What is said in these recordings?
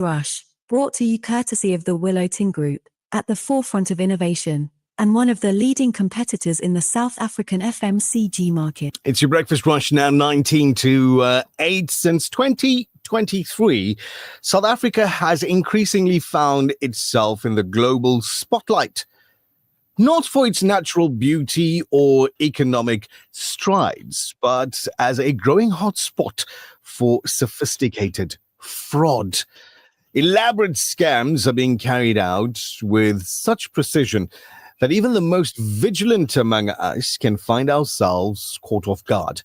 Rush, brought to you courtesy of the Willowton Group, at the forefront of innovation, and one of the leading competitors in the South African FMCG market. It's your breakfast rush now, 19 to 8. Since 2023, South Africa has increasingly found itself in the global spotlight, not for its natural beauty or economic strides, but as a growing hotspot for sophisticated fraud. Elaborate scams are being carried out with such precision that even the most vigilant among us can find ourselves caught off guard.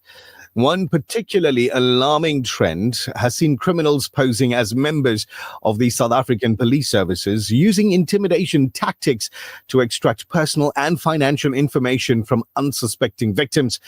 One particularly alarming trend has seen criminals posing as members of the South African police services, using intimidation tactics to extract personal and financial information from unsuspecting victims.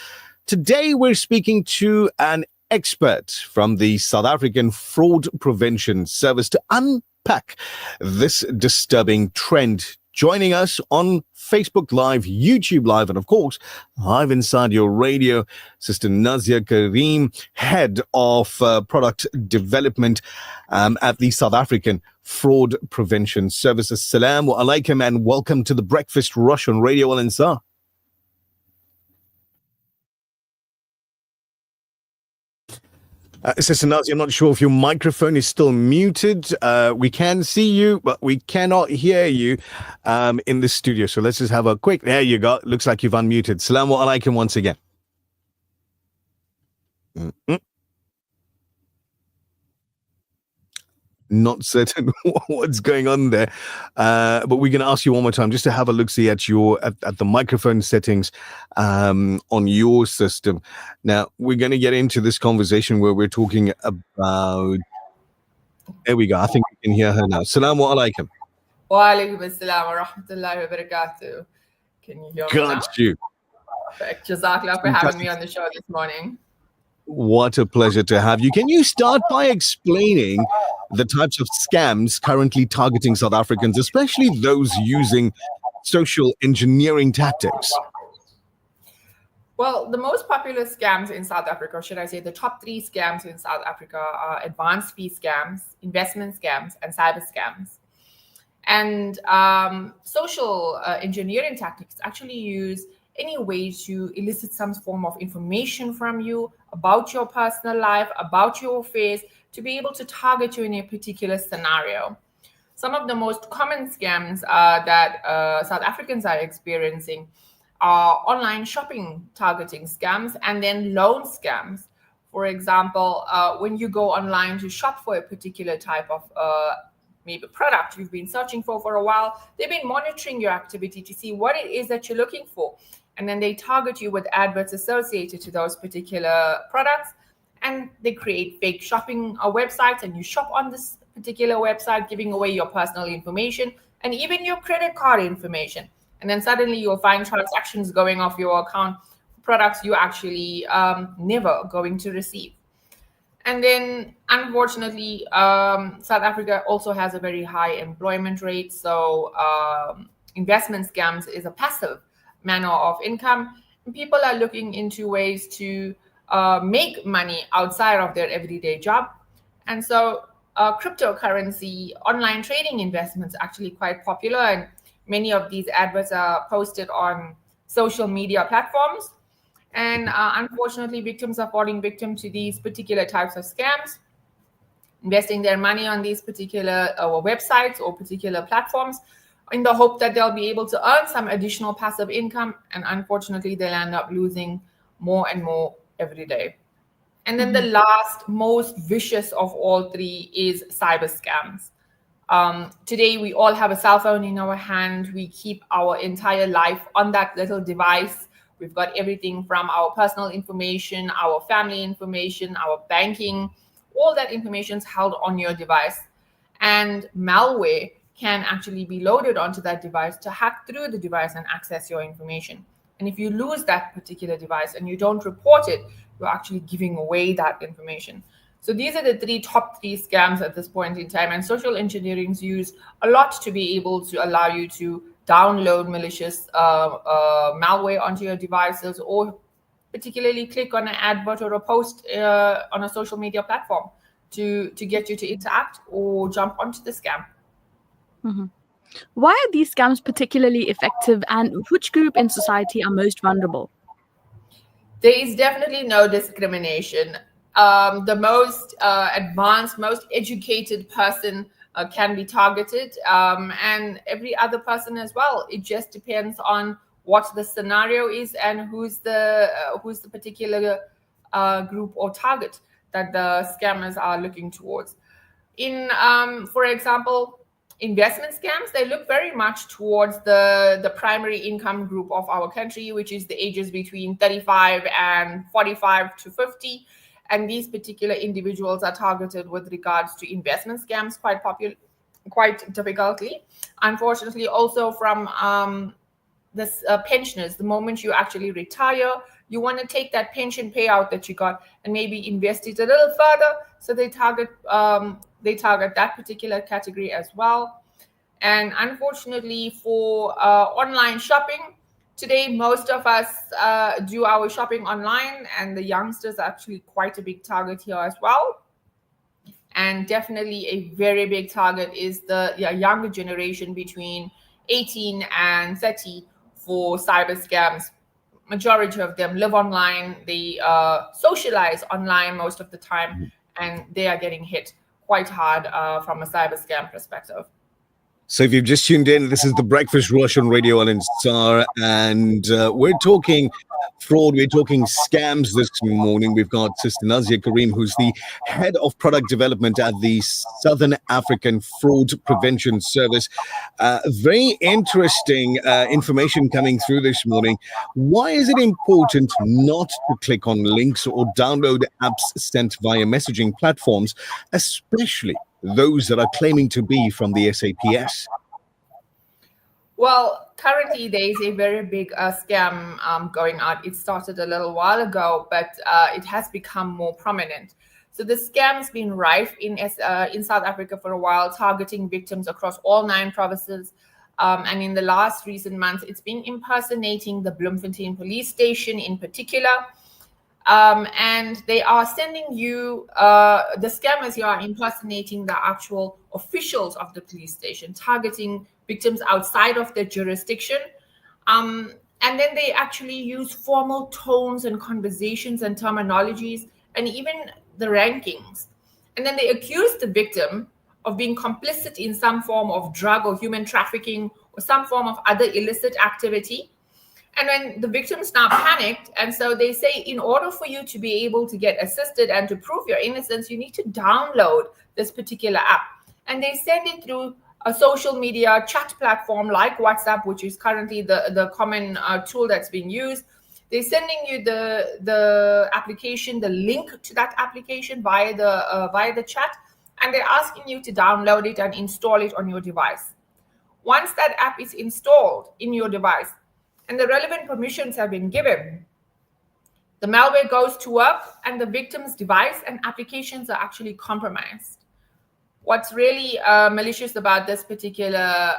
Today, we're speaking to an expert from the South African Fraud Prevention Service to unpack this disturbing trend. Joining us on Facebook Live, YouTube Live, and of course, live inside your radio, Sister Nazia Karrim, Head of Product Development at the South African Fraud Prevention Service. Assalamu alaikum and welcome to the Breakfast Rush on Radio Al Ansar. Sister Nazia, I'm not sure if your microphone is still muted. We can see you, but we cannot hear you in the studio. So let's just have a quick, there you go. Looks like you've unmuted. Salaam alaikum once again. Not certain what's going on there, but we're going to ask you one more time just to have a look-see at your at the microphone settings on your system. Now we're going to get into this conversation where we're talking about. There we go. I think we can hear her now. Assalamu alaikum. Wa alaikum assalam wa rahmatullahi wa barakatuh. Can you hear me now? Got you. Perfect. Jazakallah for having me on the show this morning. What a pleasure to have you. Can you start by explaining the types of scams currently targeting South Africans, especially those using social engineering tactics? Well, the most popular scams in South Africa, or should I say the top 3 scams in South Africa, are advanced fee scams, investment scams, and cyber scams. And social engineering tactics actually use any way to elicit some form of information from you about your personal life, about your affairs, to be able to target you in a particular scenario. Some of the most common scams that South Africans are experiencing are online shopping targeting scams and then loan scams. For example, when you go online to shop for a particular type of maybe product you've been searching for a while, they've been monitoring your activity to see what it is that you're looking for. And then they target you with adverts associated to those particular products. And they create fake shopping websites, and you shop on this particular website, giving away your personal information and even your credit card information. And then suddenly you'll find transactions going off your account, products you actually never going to receive. And then, unfortunately, South Africa also has a very high employment rate. So investment scams is a passive manner of income. And people are looking into ways to make money outside of their everyday job. And so cryptocurrency, online trading investments are actually quite popular. And many of these adverts are posted on social media platforms. And unfortunately, victims are falling victim to these particular types of scams, investing their money on these particular websites or particular platforms in the hope that they'll be able to earn some additional passive income. And unfortunately, they'll end up losing more and more every day. And then the last, most vicious of all 3 is cyber scams. Today, we all have a cell phone in our hand. We keep our entire life on that little device. We've got everything from our personal information, our family information, our banking. All that information is held on your device. And malware can actually be loaded onto that device to hack through the device and access your information. And if you lose that particular device and you don't report it, you're actually giving away that information. So these are the top three scams at this point in time. And social engineering is used a lot to be able to allow you to download malicious malware onto your devices, or particularly click on an advert or a post on a social media platform to get you to interact or jump onto the scam. Why are these scams particularly effective, and which group in society are most vulnerable? There is definitely no discrimination. The most advanced, most educated person can be targeted, and every other person as well. It just depends on what the scenario is and who's the particular group or target that the scammers are looking towards. In, for example, investment scams, they look very much towards the primary income group of our country, which is the ages between 35 and 45 to 50. And these particular individuals are targeted with regards to investment scams quite difficultly. Unfortunately, also from this pensioners, the moment you actually retire, you want to take that pension payout that you got and maybe invest it a little further. So they target that particular category as well. And unfortunately for online shopping, today most of us do our shopping online, and the youngsters are actually quite a big target here as well. And definitely a very big target is the younger generation between 18 and 30 for cyber scams. Majority of them live online, they socialize online most of the time, and they are getting hit quite hard from a cyber scam perspective. So if you've just tuned in, this is the Breakfast Rush on Radio Al Instar, and we're talking fraud, we're talking scams this morning. We've got Sister Nazia Karrim, who's the head of product development at the Southern African Fraud Prevention Service. Very interesting information coming through this morning. Why is it important not to click on links or download apps sent via messaging platforms, especially those that are claiming to be from the SAPS? Well, currently there is a very big scam going on. It started a little while ago, but it has become more prominent. So the scam's been rife in South Africa for a while, targeting victims across all 9 provinces. And in the last recent months, it's been impersonating the Bloemfontein police station in particular. And they are sending you, the scammers here are impersonating the actual officials of the police station, targeting victims outside of their jurisdiction. And then they actually use formal tones and conversations and terminologies and even the rankings. And then they accuse the victim of being complicit in some form of drug or human trafficking or some form of other illicit activity. And when the victims now panicked, and so they say, in order for you to be able to get assisted and to prove your innocence, you need to download this particular app. And they send it through a social media chat platform like WhatsApp, which is currently the common tool that's being used. They're sending you the application, the link to that application via the chat, and they're asking you to download it and install it on your device. Once that app is installed in your device, and the relevant permissions have been given, the malware goes to work and the victim's device and applications are actually compromised. What's really malicious about this particular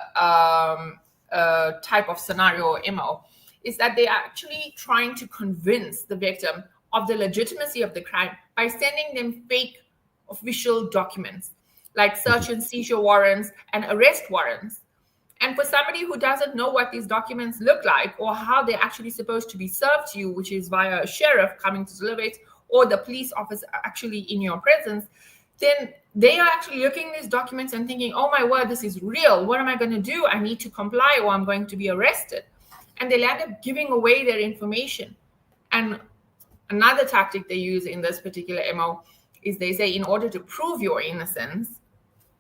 type of scenario or MO is that they're actually trying to convince the victim of the legitimacy of the crime by sending them fake official documents like search and seizure warrants and arrest warrants. And for somebody who doesn't know what these documents look like or how they're actually supposed to be served to you, which is via a sheriff coming to deliver it or the police officer actually in your presence, then they are actually looking at these documents and thinking, oh my word, this is real. What am I going to do? I need to comply or I'm going to be arrested. And they'll end up giving away their information. And another tactic they use in this particular MO is they say, in order to prove your innocence,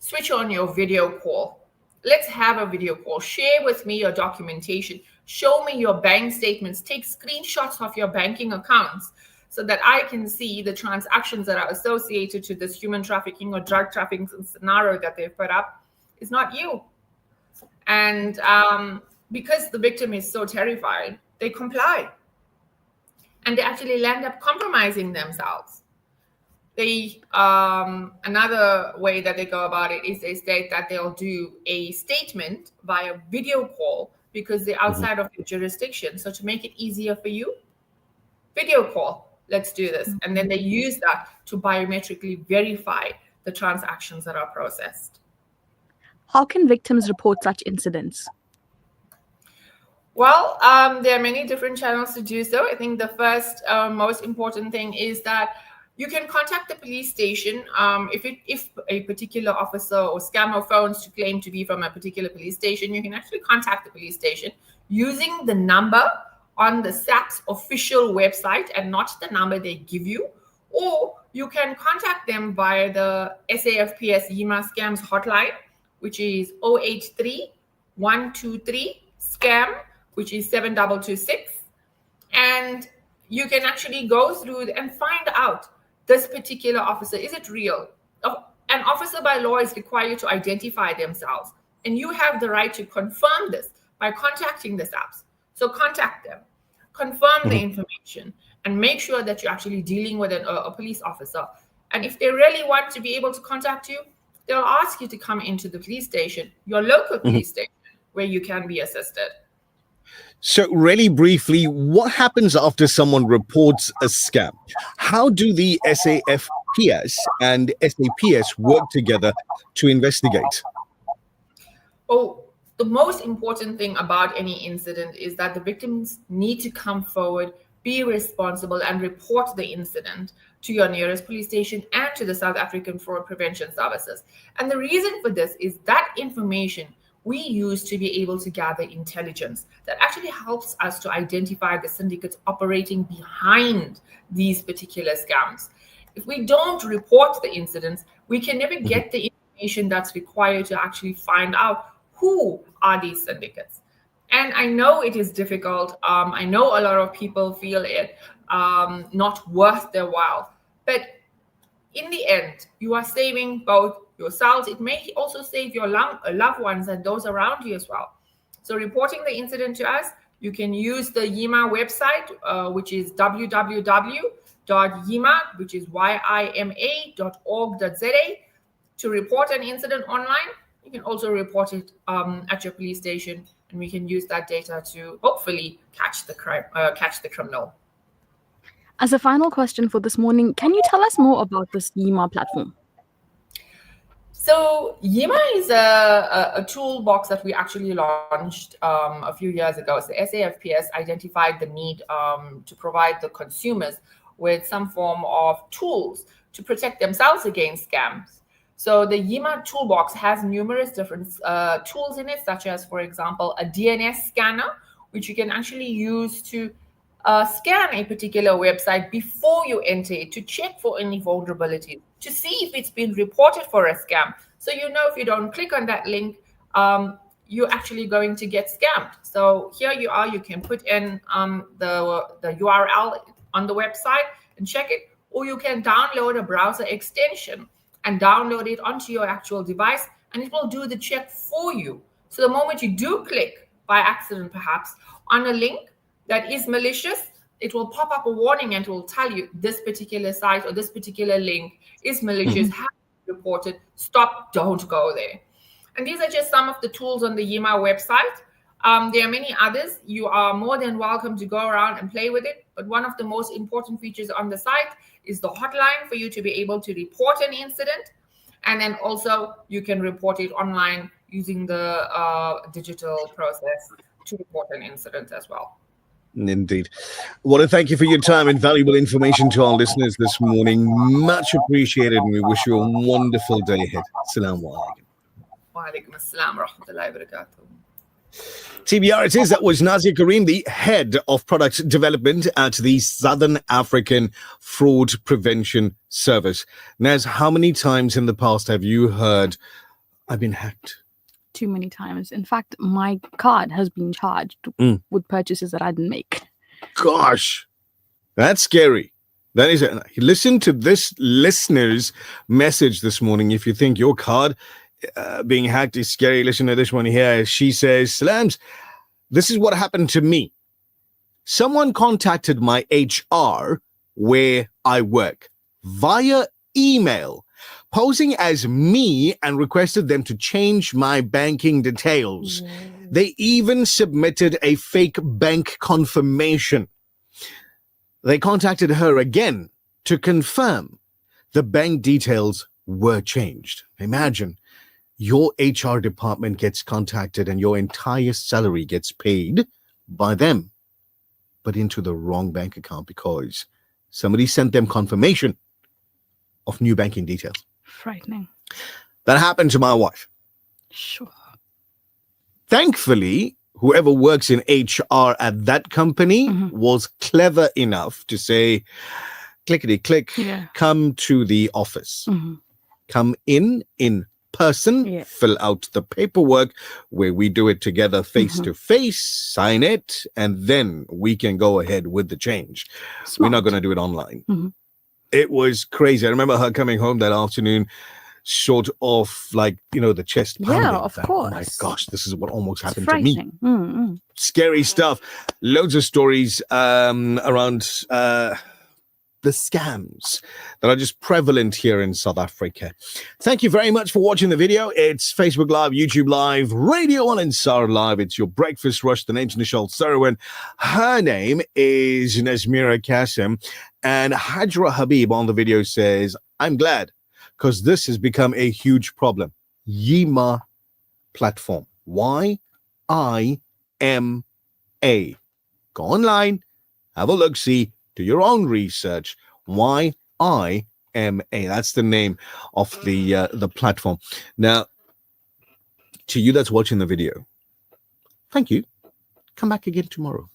switch on your video call. Let's have a video call. Share with me your documentation. Show me your bank statements. Take screenshots of your banking accounts so that I can see the transactions that are associated to this human trafficking or drug trafficking scenario that they've put up. It's not you. And because the victim is so terrified, they comply. And they actually end up compromising themselves. They another way that they go about it is they state that they'll do a statement via video call because they're outside of your jurisdiction. So to make it easier for you, video call. let's do this. And then they use that to biometrically verify the transactions that are processed. How can victims report such incidents? Well, there are many different channels to do so. I think the first most important thing is that you can contact the police station. If a particular officer or scammer phones to claim to be from a particular police station, you can actually contact the police station using the number on the SAPS official website and not the number they give you. Or you can contact them via the SAFPS YIMA scams hotline, which is 083 123 scam, which is 7226. And you can actually go through and find out this particular officer, is it real? An officer by law is required to identify themselves. And you have the right to confirm this by contacting the SAPS. So contact them, confirm the information, and make sure that you're actually dealing with a police officer. And if they really want to be able to contact you, they'll ask you to come into the police station, your local police station, where you can be assisted. So really briefly, what happens after someone reports a scam? How do the SAFPS and SAPS work together to investigate? Oh, the most important thing about any incident is that the victims need to come forward, be responsible, and report the incident to your nearest police station and to the South African Fraud Prevention Services. And the reason for this is that information we use to be able to gather intelligence that actually helps us to identify the syndicates operating behind these particular scams. If we don't report the incidents, we can never get the information that's required to actually find out who are these syndicates. And I know it is difficult. I know a lot of people feel it not worth their while. But in the end, you are saving both yourselves. It may also save your loved ones and those around you as well. So reporting the incident to us, you can use the YIMA website, which is www.yima, which is yima.org.za, to report an incident online. You can also report it at your police station, and we can use that data to hopefully catch the criminal. As a final question for this morning, can you tell us more about this YIMA platform? So YIMA is a toolbox that we actually launched a few years ago. So SAFPS identified the need to provide the consumers with some form of tools to protect themselves against scams. So the YIMA toolbox has numerous different tools in it, such as, for example, a DNS scanner, which you can actually use to scan a particular website before you enter it to check for any vulnerabilities, to see if it's been reported for a scam. So you know if you don't click on that link, you're actually going to get scammed. So here you are, you can put in the URL on the website and check it, or you can download a browser extension and download it onto your actual device, and it will do the check for you. So the moment you do click, by accident perhaps, on a link that is malicious, it will pop up a warning and it will tell you this particular site or this particular link is malicious, have reported, stop, don't go there. And these are just some of the tools on the YIMA website. There are many others. You are more than welcome to go around and play with it. But one of the most important features on the site is the hotline for you to be able to report an incident. And then also you can report it online using the digital process to report an incident as well. Indeed. I want to thank you for your time and valuable information to our listeners this morning. Much appreciated, and we wish you a wonderful day ahead. Assalamu alaikum. Wa alaikum assalam wa rahmatullahi wa barakatuh. TBR it is. That was Nazia Karrim, the head of product development at the Southern African Fraud Prevention Service. Naz, how many times in the past have you heard, I've been hacked? Too many times. In fact, my card has been charged with purchases that I didn't make. Gosh, that's scary. That is it. Listen to this listener's message this morning. If you think your card being hacked is scary, listen to this one here. She says, Salams, this is what happened to me. Someone contacted my HR where I work via email, posing as me, and requested them to change my banking details. They even submitted a fake bank confirmation. They contacted her again to confirm the bank details were changed. Imagine your HR department gets contacted and your entire salary gets paid by them, but into the wrong bank account because somebody sent them confirmation of new banking details. Frightening. That happened to my wife. Sure. Thankfully, whoever works in HR at that company was clever enough to say, clickety click, come to the office. Come in person, fill out the paperwork where we do it together face to face, sign it, and then we can go ahead with the change. Smart. We're not going to do it online. It was crazy. I remember her coming home that afternoon, sort of like, the chest pounding. Yeah, of course. Oh my gosh, this is what almost happened It's to me. Scary stuff. Loads of stories around the scams that are just prevalent here in South Africa. Thank you very much for watching the video. It's Facebook Live, YouTube Live, Radio 1 and SAR Live. It's your breakfast rush. The name's Nishal Sarwan. Her name is Nazmira Kasim. And Hajra Habib on the video says, I'm glad because this has become a huge problem. Yima platform. YIMA. Go online, have a look-see, do your own research. YIMA. That's the name of the platform. Now, to you that's watching the video, thank you. Come back again tomorrow.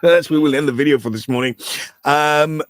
That's where we'll end the video for this morning. Message